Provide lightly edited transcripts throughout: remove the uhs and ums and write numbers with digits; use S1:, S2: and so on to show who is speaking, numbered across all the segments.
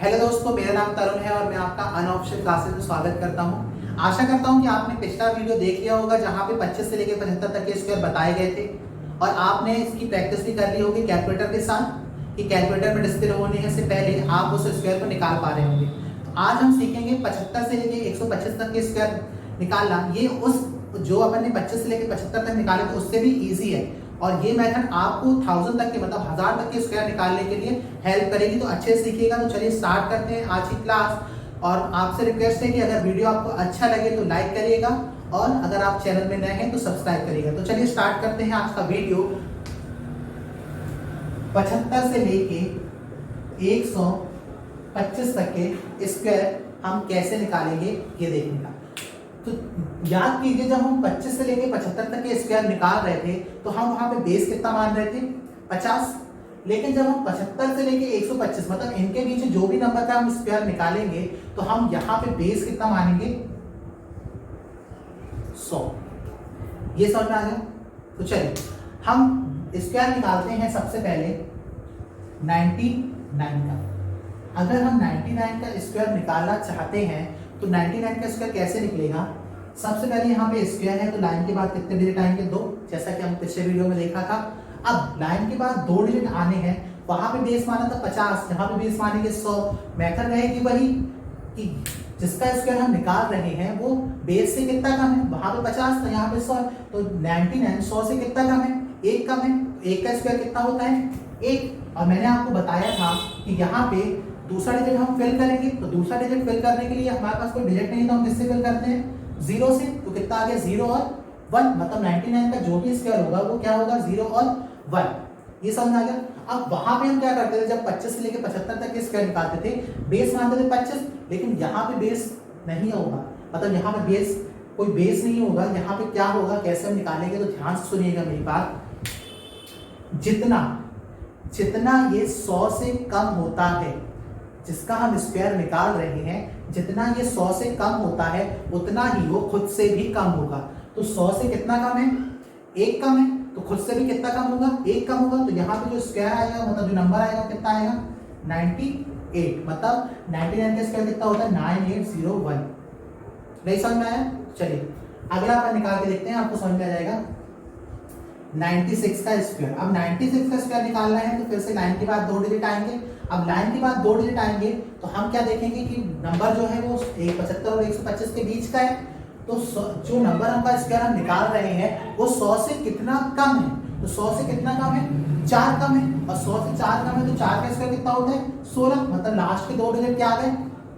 S1: Hello दोस्तों, मेरा नाम तरुण है और मैं आपका अनऑफिशियल क्लासेस में स्वागत करता हूं। आशा करता हूं कि आपने पिछला वीडियो देख लिया होगा जहां पे 25 से लेकर 75 तक के स्क्वायर बताए गए थे और आपने इसकी प्रैक्टिस भी कर ली होगी कैलकुलेटर के साथ कि कैलकुलेटर में डिस्प्ले होने से पहले आप उस स्क्वायर को निकाल पा रहे होंगे। तो आज हम सीखेंगे 75 से लेकर 125 तक के स्क्वायर निकालना। ये उस जो अपन ने 25 से लेकर 75 तक निकाले थे उससे भी ईजी है और ये मेथड आपको 1000 तक के मतलब 1000 तक के स्क्वायर निकालने के लिए हेल्प करेगी। तो अच्छे से सीखिएगा। तो चलिए स्टार्ट करते हैं आज की क्लास। और आपसे रिक्वेस्ट है कि अगर वीडियो आपको अच्छा लगे तो लाइक करिएगा और अगर आप चैनल में नए हैं तो सब्सक्राइब करिएगा। तो चलिए स्टार्ट करते हैं आज का वीडियो। 75 से लेके 125 तक के स्क्वायर हम कैसे निकालेंगे ये देखिएगा। तो याद कीजिए, जब हम 25 से लेके 75 तक के स्क्वायर निकाल रहे थे तो हम वहां पे बेस कितना मान रहे थे 50। लेकिन जब हम 75 से लेके 125 मतलब इनके बीच जो भी नंबर का हम स्क्वायर निकालेंगे तो हम यहाँ पे बेस कितना मानेंगे 100। ये समझ में आ गया। तो चलिए हम स्क्वायर निकालते हैं सबसे पहले 99 का। अगर हम 99 का स्क्वायर निकालना चाहते हैं तो 99 का स्क्वायर कैसे निकलेगा। सबसे पहले यहाँ पे स्क्वायर है तो लाइन के बाद कितने डिजिट आएंगे 2, जैसा कि हम पिछले वीडियो में देखा था। अब लाइन के बाद 2 डिजिट आने हैं, वहां पे बेस माना था 50, यहाँ पे बेस मानेंगे 100। मेथड रहेगी वही कि जिसका स्क्वायर हम निकाल रहे हैं वो बेस से कितना कम है, वहां पे 50 था यहाँ पे 100। तो 99 100 से कितना कम है, 1 कम है। 1 का स्क्वायर कितना होता है 1। और मैंने आपको बताया था कि यहाँ पे दूसरा डिजिट हम फिल करेंगे। तो दूसरा डिजिट फिल करने के लिए हमारे पास कोई डिजिट नहीं तो हम किससे फिल करते हैं 0 से। तो कितना आ गया 0 और 1, मतलब 99 का जो भी स्क्वायर होगा वो क्या होगा 0 और 1। ये समझ आ गया। अब वहां पे हम क्या करते थे, जब 25 से लेकर 75 तक के स्क्वायर निकालते थे बेस मानते थे 25, लेकिन यहाँ पे बेस नहीं होगा, मतलब यहाँ पे बेस कोई बेस नहीं होगा। यहाँ पे क्या होगा, कैसे हम निकालेंगे, तो ध्यान से सुनिएगा मेरी बात। जितना जितना ये 100 से कम होता है, जिसका हम स्क्वायर निकाल रहे हैं, जितना ये 100 से कम होता है उतना ही वो खुद से भी कम होगा। तो 100 से कितना कम है 1 कम है, तो खुद से भी कितना कम होगा 1 कम होगा। तो यहाँ पे जो स्क्वायर आएगा मतलब जो नंबर आएगा कितना आएगा 98। मतलब 99 का स्क्वायर कितना होता है 9801। नहीं समझ में आया। चलिए अगला अपन निकाल के देखते हैं, आपको समझ में आ जाएगा। 96 का स्क्वायर। अब 96 का स्क्वायर निकालना है तो फिर से लाइन के बाद 2 डिजिट आएंगे। अब लाइन के बाद 2 डिजिट आएंगे तो हम क्या देखेंगे कि नंबर जो है वो 75 और 125 के बीच का है। तो जो नंबर हमका स्क्वायर हम निकाल रहे हैं वो 100 से कितना कम है। तो 100 से कितना कम है 4 कम है, और 100 से 4 कम है तो 4 का स्क्वायर कितना होता है 16। मतलब लास्ट के 2 डिजिट क्या आ गए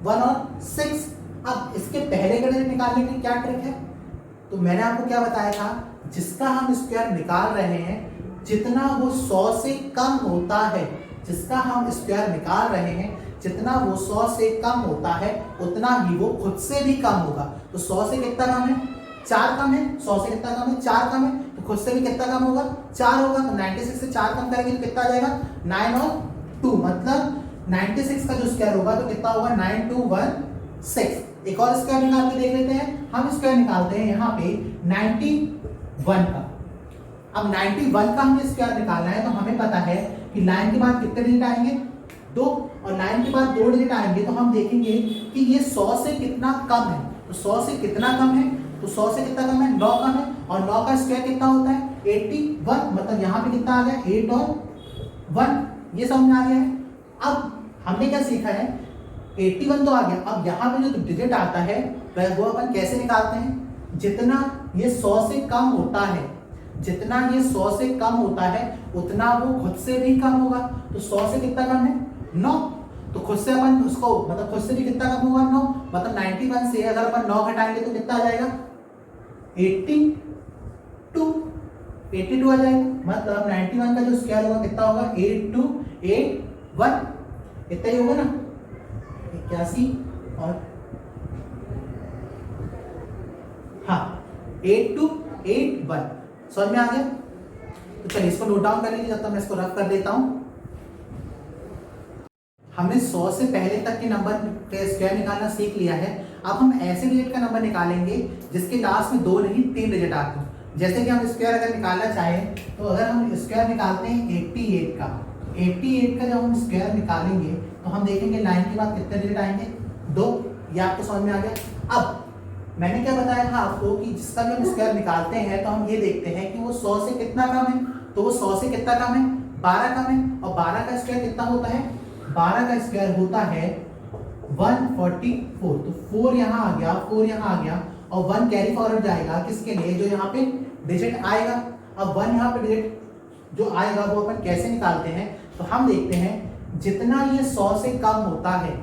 S1: 1 और 6। अब इसके पहले का डिजिट निकालने की क्या ट्रिक है, तो मैंने आपको क्या बताया था, जिसका हम स्क्वायर निकाल रहे हैं जितना वो 100 से कम होता है, जिसका हम स्क्वायर निकाल रहे हैं जितना वो 100 से कम होता है उतना ही वो खुद से भी कम होगा। तो 100 से कितना कम है 4 कम है, 100 से कितना कम है 4 कम है, तो खुद से भी कितना कम होगा 4 होगा। तो 96 से 4 कम करेंगे तो कितना आ जाएगा 9 और 2, मतलब 96 का जो स्क्वायर होगा तो कितना होगा 9216। एक और स्क्वायर निकाल के देख लेते हैं। हम स्क्वायर निकालते हैं यहाँ पे 91 का। अब 91 का हमें स्क्वायर निकालना है तो हमें पता है कि लाइन के बाद कितने डिजिट आएंगे 2, और लाइन के बाद 2 डिजिट आएंगे। तो हम देखेंगे कि ये 100 से कितना कम है। तो 100 से कितना कम है, तो 100 से कितना कम है 9 कम है, और 9 का स्क्वायर कितना होता है 81। मतलब यहाँ पे कितना आ गया 8 और 1। ये समझ में आ गया है। अब हमने क्या सीखा है 81 तो आ गया। अब यहाँ पे जो डिजिट आता है वो अपन कैसे निकालते हैं, जितना ये 100 से कम होता है, जितना ये 100 से कम होता है उतना वो खुद से भी कम होगा। तो 100 से कितना कम है 9, तो खुद से अपन उसको मतलब खुद से भी कितना कम होगा 9। मतलब 91 से अगर अपन 9 घटाएंगे तो कितना आ जाएगा 82 आ जाएगा। मतलब 91 का जो स्क्वायर होगा कितना होगा 8281। इतना ही होगा ना 81 और हाँ 8281। समझ में आ गया। तो चलिए इसको नोट डाउन कर लीजिए जब तक मैं इसको रफ कर देता हूं। हमने 100 से पहले तक के नंबर का स्क्वायर निकालना सीख लिया है। अब हम ऐसे डिजिट का नंबर निकालेंगे जिसके लास्ट में 2 नहीं 3 डिजिट आते हो। जैसे कि हम स्क्वायर अगर निकालना चाहें तो अगर हम स्क्वायर निकालते हैं 88 का, 88 का जब हम स्क्वायर निकालेंगे तो हम देखेंगे लाइन के बाद कितने डिजिट आएंगे, 2। ये आपको समझ में आ गया। अब मैंने क्या बताया था आपको कि जिसका भी हम स्क्वायर निकालते हैं तो हम ये देखते हैं कि वो 100 से कितना कम है, तो वो 100 से कितना कम है, 12 कम है। और 12 का स्क्वायर कितना होता है, 12 का स्क्वायर होता है 144। तो 4 यहाँ आ गया, 4 यहाँ आ गया, और 1 कैरी फॉरवर्ड जाएगा किसके लिए, जो यहाँ पे डिजिट आएगा। अब 1 यहाँ पे डिजिट जो आएगा वो अपन कैसे निकालते हैं, तो हम देखते हैं जितना ये 100 से कम होता है,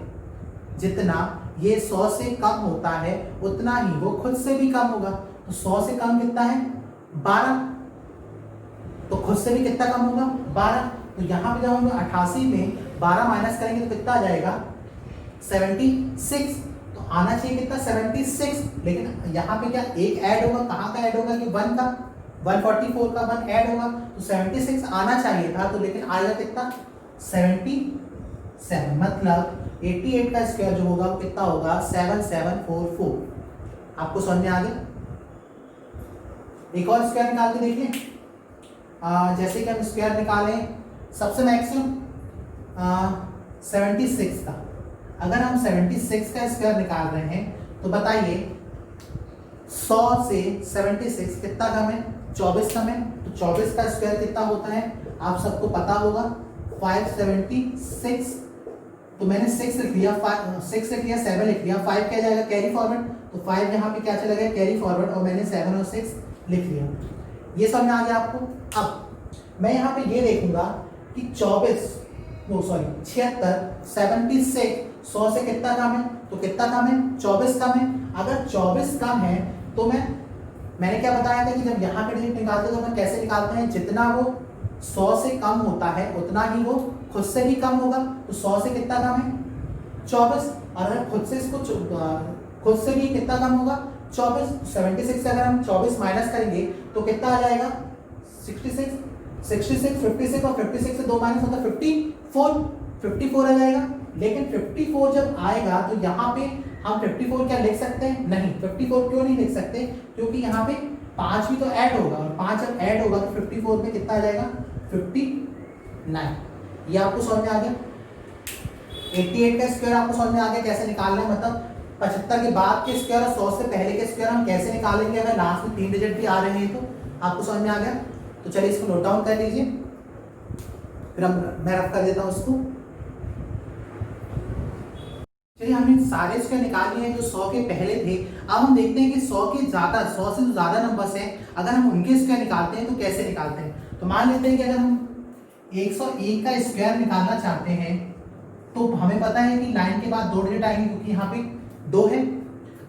S1: जितना ये 100 से कम होता है उतना ही वो खुद से भी कम होगा। तो 100 से कम कितना है, 12, तो खुद से भी कितना कम होगा, 12। तो यहाँ पे जब हम 88 में 12 माइनस करेंगे तो कितना आ जाएगा, 76। तो आना चाहिए कितना, 76। लेकिन यहाँ पे क्या एक ऐड होगा, कहाँ का ऐड होगा कि 1 का, 144 का 1 ऐड होगा, तो 76 आना चाहिए था, तो लेकिन आएगा कितना, 77। मतलब 88 का स्क्वायर जो होगा वो कितना होगा, 7744। आपको समझ में आ गया। एक और स्क्वायर निकाल के देखिए। जैसे कि हम स्क्वायर निकालें सबसे मैक्सिमम 76 का। अगर हम 76 का स्क्वायर निकाल रहे हैं तो बताइए 100 से 76 कितना कम है, 24 कम है। तो 24 का स्क्वायर कितना होता है आप सबको पता होगा, 576। तो मैंने 6 लिख लिया, 6 लिख लिया, 7 लिख लिया, 5 क्या जाएगा कैरी फॉरवर्ड, तो 5 यहाँ पे क्या चला गया कैरी फॉरवर्ड, और मैंने 7 और 6 लिख लिया। ये समझ में आ गया आपको। अब मैं यहाँ पे ये देखूंगा कि 76 100 से कितना कम है, तो कितना कम है, 24 कम है। अगर 24 कम है तो मैंने क्या बताया था कि जब यहाँ पे डिजिट निकालते हैं तो हम कैसे निकालते हैं, जितना वो 100 से कम होता है उतना ही वो खुद से भी कम होगा। तो 100 से कितना कम है, 24। और अगर खुद से इसको खुद से भी कितना कम होगा, 24। 76 से अगर हम 24 माइनस करेंगे तो कितना आ जाएगा, 66। 56 और 56 से 2 माइनस होता है 54 आ जाएगा। लेकिन 54 जब आएगा तो यहाँ पे हम 54 क्या लिख सकते हैं, नहीं। 54 क्यों नहीं लिख सकते, क्योंकि यहाँ पे 5 भी तो ऐड होगा, और 5 जब ऐड होगा तो 54 में कितना आ जाएगा, 59। ये आपको समझ में आ गया। 88 का स्क्वायर आपको समझ में आ गया कैसे निकालना है, मतलब 75 के बाद के स्क्वायर और 100 से पहले के स्क्वायर हम कैसे निकालेंगे अगर लास्ट में 3 डिजिट भी आ रहे हैं। तो आपको समझ में आ गया। तो चलिए इसको नोट डाउन कर लीजिए, फिर मैं रफ कर देता हूँ इसको। चलिए हमने सारे स्क्वायर निकाल लिए हैं जो 100 के पहले थे। अब हम देखते हैं कि 100 से जो ज्यादा नंबर्स हैं अगर हम उनके स्क्वायर निकालते हैं तो कैसे निकालते हैं। तो मान लेते हैं कि अगर हम 101 का स्क्वायर निकालना चाहते हैं तो हमें पता है कि लाइन के बाद 2 डिजिट आएंगे क्योंकि यहाँ पे 2 है।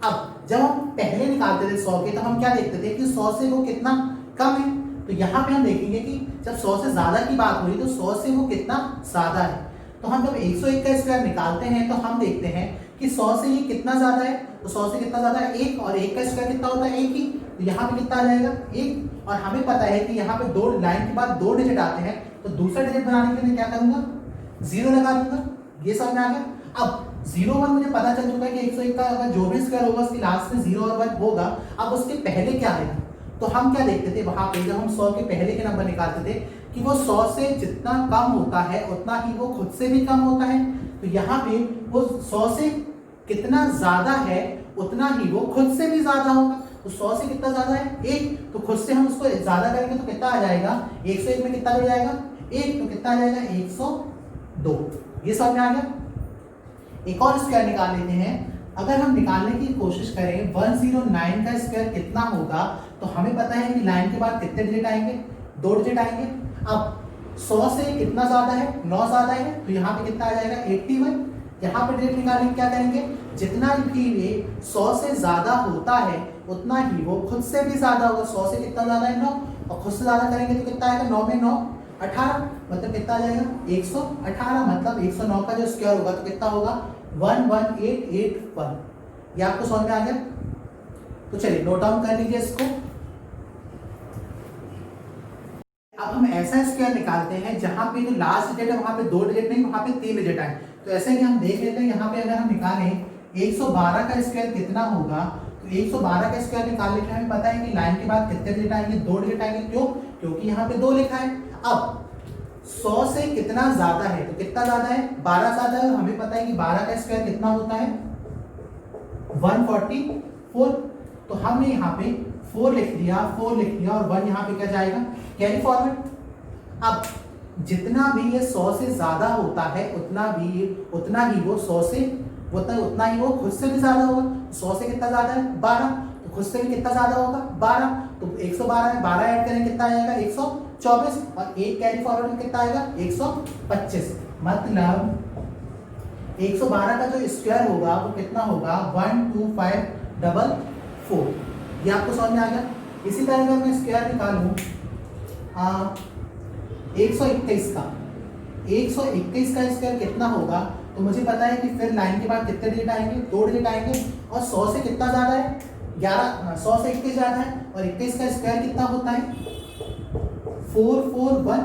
S1: अब जब हम पहले निकालते थे 100 के तो हम क्या देखते थे कि 100 से वो कितना कम है। तो यहाँ पे हम देखेंगे कि जब 100 से ज्यादा की बात हुई तो 100 से वो कितना ज्यादा है। तो हम जब 101 का स्क्वायर निकालते हैं तो हम देखते हैं कि 100 से ये कितना ज्यादा है, तो 100 से कितना ज्यादा है 1, और 1 का स्क्वायर कितना होता है 1 ही। तो यहाँ पे कितना आ जाएगा 1, और हमें पता है कि यहाँ पे 2 लाइन के बाद 2 डिजिट आते हैं, तो दूसरा डिजिट बनाने के लिए क्या करूंगा, 0 लगा दूंगा। ये समझ में आ गया। अब 0 1 मुझे पता चल चुका है कि 101 का अगर जो भी स्क्वायर होगा उसके लास्ट में 0 और 1 होगा। अब उसके पहले क्या आएगा, तो हम क्या देखते थे वहां पे जब हम 100 के पहले के नंबर निकालते थे कि वो 100 से जितना कम होता है उतना ही वो खुद से भी कम होता है। तो यहाँ पे वो 100 से कितना ज्यादा है उतना ही वो खुद से भी ज्यादा होगा। तो 100 से कितना ज्यादा है 1, तो खुद से हम उसको ज्यादा करेंगे तो कितना आ जाएगा, 101 में कितना हो जाएगा 1, तो कितना आ जाएगा 102। ये समझ में आ गया। एक और स्क्वायर निकाल लेते हैं। अगर हम निकालने की कोशिश करें 109 का स्क्वायर कितना होगा, तो हमें पता है कि लाइन के बाद कितने डिजिट आएंगे, 2 डिजिट आएंगे। अब 100 से कितना ज्यादा है, 9 ज्यादा है, तो यहाँ पे कितना आ जाएगा 81। यहाँ पे डिजिट निकालने क्या करेंगे, जितना भी ये 100 से ज्यादा होता है उतना ही वो खुद से भी ज्यादा होगा। 100 से कितना ज्यादा है 9, और खुद से ज्यादा करेंगे तो कितना आएगा, 9 में 9 18, मतलब कितना आ जाएगा 118। मतलब 109 का जो स्क्वायर होगा तो कितना होगा 11881। ये आपको समझ में आ गया। तो चलिए नोट डाउन कर लीजिए इसको। अब हम ऐसा स्क्वायर निकालते हैं जहां पे जो लास्ट डिजिट है वहां पे 2 डिजिट नहीं, वहां पे 3 डिजिट आए। तो ऐसे कि हम देख लेते हैं यहाँ पे अगर हम निकालें 112 का स्क्वायर कितना होगा, तो 112 का स्क्वायर निकालने के हमें पता है कि लाइन के बाद कितने डिजिट आएंगे, 2 डिजिट आएंगे। क्यों, क्योंकि यहाँ पे 2 लिखा है। अब 100 से कितना ज्यादा है, तो कितना ज्यादा है, 12 ज्यादा है, और हमें पता है कि 12 का स्क्वायर कितना होता है 144। तो हमने यहाँ पे 4 लिख दिया, 4 लिख दिया, और 1 यहाँ पे क्या जाएगा, कैरी फॉरवर्ड। अब जितना भी ये 100 से ज्यादा होता है उतना ही वो 100 से उतना ही वो खुद से भी ज्यादा होगा। 100 से कितना ज्यादा है 12, तो खुद से भी कितना ज्यादा होगा 12, तो 112 है, 12 ऐड करें कितना आएगा 124, और एक कैरी फॉरवर्ड में कितना आएगा 125। मतलब 112 का जो स्क्वायर होगा वो कितना होगा 12544। ये आपको समझ में आ गया। इसी तरह अगर मैं स्क्वायर निकालूं 121 का, 121 का स्क्वायर कितना होगा, तो मुझे पता है कि फिर लाइन के बाद कितने डिजिट आएंगे, 2 डिजिट आएंगे, और 100 से कितना ज्यादा है 11, 100 से 21 ज्यादा है, और 21 का स्क्वायर कितना होता है 441।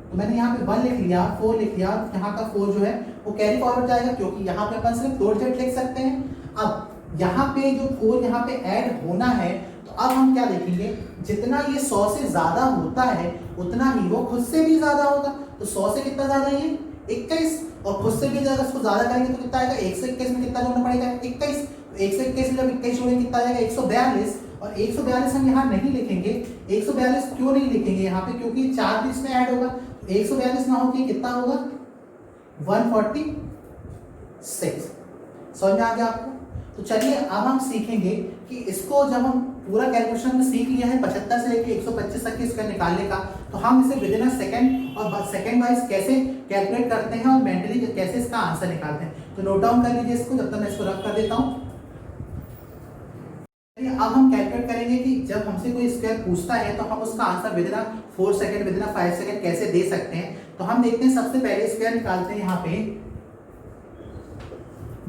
S1: तो मैंने यहाँ पे 1 लिख लिया, 4 लिख लिया, यहाँ का 4 जो है वो कैरी फॉरवर्ड जाएगा, क्योंकि यहाँ पे अपन सिर्फ 2 डिजिट लिख सकते हैं। अब यहाँ पे जो 4 यहाँ पे ऐड होना है, तो अब हम क्या देखेंगे, जितना ये 100 से ज्यादा होता है उतना ही वो खुद से भी ज्यादा होगा। तो 100 से कितना ज्यादा है ये 21, और खुद से भी अगर इसको ज्यादा करेंगे तो कितना आएगा, 121 में कितना जोड़ना पड़ेगा 21, तो 121 में जब 21 जोड़ेंगे कितना आएगा 142, और 142 हम यहाँ नहीं लिखेंगे। 142 क्यों नहीं लिखेंगे यहाँ पे, क्योंकि 4 भी इसमें ऐड होगा, 142 ना होके कितना होगा 146। समझ में आ गया आपको। तो चलिए अब हम सीखेंगे कि इसको जब हम पूरा कैलकुलेशन में सीख लिया है 75 से लेकर 125 तक इसका निकालने का, तो हम इसे विद इन अ सेकंड और सेकंड वाइज कैसे कैलकुलेट करते हैं और मेंटली कैसे इसका आंसर निकालते हैं। तो नोट डाउन कर लीजिए इसको, जब तक मैं इसको रफ कर देता हूँ। अब हम कैलकुलेट करेंगे कि जब हमसे कोई स्क्वायर पूछता है तो हम उसका answer with in a 4 second, with in a 5 second कैसे दे सकते हैं। तो हम देखते हैं, सबसे पहले स्क्वायर निकालते हैं यहाँ पे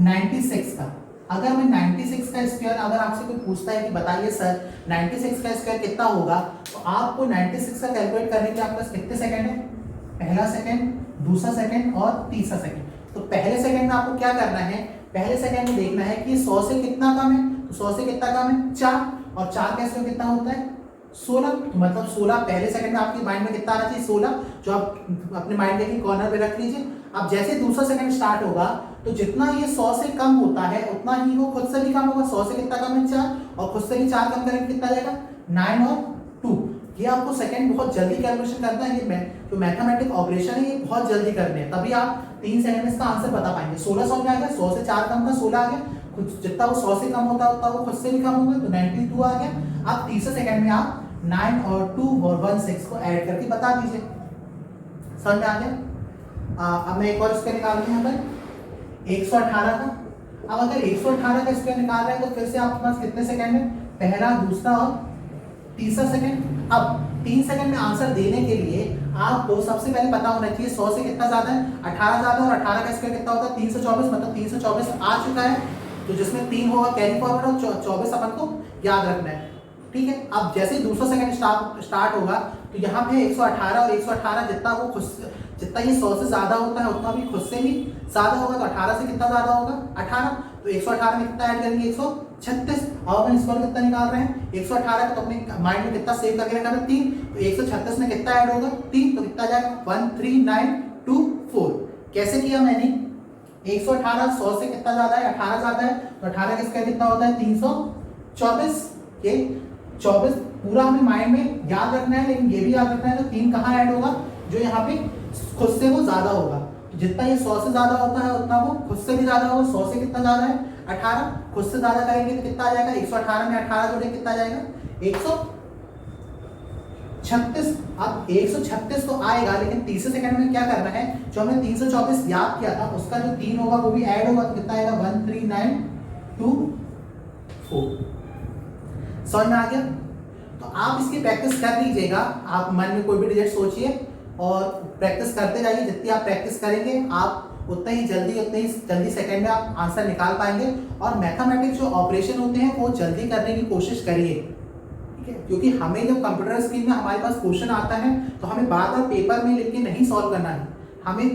S1: 96 का। अगर मैं 96 का स्क्वायर अगर आपसे कोई पूछता है कि बताइए सर 96 का स्क्वायर कितना होगा, तो आपको 96 का कैलकुलेट करने के आपके पास कितने सेकंड है, पहला सेकंड, दूसरा सेकंड और तीसरा सेकंड। तो पहले सेकंड में आपको क्या करना है, पहले सेकंड में देखना है कि 100 से कितना कम है, तो 100 से कितना कम है 4, और 4 का स्क्वायर कितना होता है 16। तो मतलब 16 पहले सेकंड में आपके माइंड में कितना आना चाहिए 16, जो आप अपने माइंड के कॉर्नर पे रख लीजिए। अब जैसे दूसरा सेकंड स्टार्ट होगा तो जितना ये 100 से कम होता है उतना ही वो खुद से भी कम होगा। 100 से कितना कम है 4, और खुद से भी 4 कम करेंगे कितना जाएगा 9 और 2। ये आपको सेकंड बहुत जल्दी कैलकुलेशन करना है, ये जो मैथमेटिक ऑपरेशन है ये बहुत जल्दी करने हैं, तभी आप 3 सेकंड में इसका आंसर बता पाएंगे। 16 समझ में आ गया, 100 से 4 कम का 16 आ गया, जितना वो 100 से कम होता है उतना वो खुद से भी कम होगा, तो 92 आ गया। अब तीसरे सेकंड में आप 9 और 2 और 16 को ऐड करके बता दीजिए। समझ में आ गया। अब मैं एक और स्क्वायर निकालूंगा यहाँ पर 118 का। अब अगर 118 का स्क्वायर निकाल रहे हैं तो फिर से आपके पास कितने सेकंड है, पहला, दूसरा और तीसरा सेकंड। अब 3 सेकंड में आंसर देने के लिए आपको सबसे पहले पता होना चाहिए 100 से कितना ज्यादा है, 18 ज्यादा, और 18 का स्क्वायर कितना होता है 324, मतलब 324 आ चुका है, तो जिसमें 3 होगा कैरी फॉरवर्ड और 24 अपन को याद रखना है। ठीक है। अब जैसे ही दूसरा सेकंड स्टार्ट होगा तो यहाँ पे 118 और 118 जितना ये 100 से ज्यादा होता है उतना भी खुद से भी ज्यादा होगा, तो 18 से कितना ज्यादा होगा 18, तो 118 में कितना ऐड करेंगे 136। अब अपन इस पर कितना निकाल रहे हैं 118 तो अपने माइंड में कितना सेव करके रखा है 3, तो 136 में कितना ऐड होगा 3, तो कितना जाएगा 13924। कैसे किया मैंने, 118 100 से कितना ज्यादा है 18 ज्यादा है, तो 18 का स्क्वायर कितना होता है 324। ये 24 पूरा हमें माइंड में याद रखना है, लेकिन ये भी याद रखना है तो 3 कहाँ ऐड होगा, जो यहाँ पे खुद से वो ज्यादा होगा। तो जितना ये 100 से ज्यादा होता है उतना वो खुद से भी ज्यादा होगा। 100 से कितना ज्यादा है 18, खुद से ज्यादा करेंगे तो कितना आ जाएगा 118 में 18 जोड़े कितना जाएगा 136। अब 136 तो आएगा, लेकिन तीसरे सेकंड में क्या करना है, जो हमने 324 याद किया था उसका जो 3 होगा वो भी ऐड होगा, तो कितना आएगा 13924। समझ में आ गया। तो आप इसकी प्रैक्टिस कर लीजिएगा, आप मन में कोई भी डिजिट सोचिए और प्रैक्टिस करते जाइए। जितनी आप प्रैक्टिस करेंगे आप उतना ही जल्दी सेकंड में आप आंसर निकाल पाएंगे। और मैथमेटिक्स जो ऑपरेशन होते हैं वो जल्दी करने की कोशिश करिए, ठीक है। क्योंकि हमें जब कंप्यूटर स्क्रीन में हमारे पास क्वेश्चन आता है तो हमें बार बार पेपर में लिख के नहीं सॉल्व करना है, हमें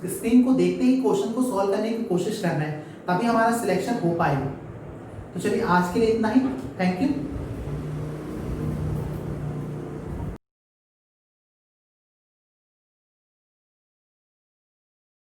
S1: स्क्रीन को देखते ही क्वेश्चन को सॉल्व करने की कोशिश करना है, तभी हमारा सिलेक्शन हो पाएगा। तो चलिए आज के लिए इतना ही, थैंक यू।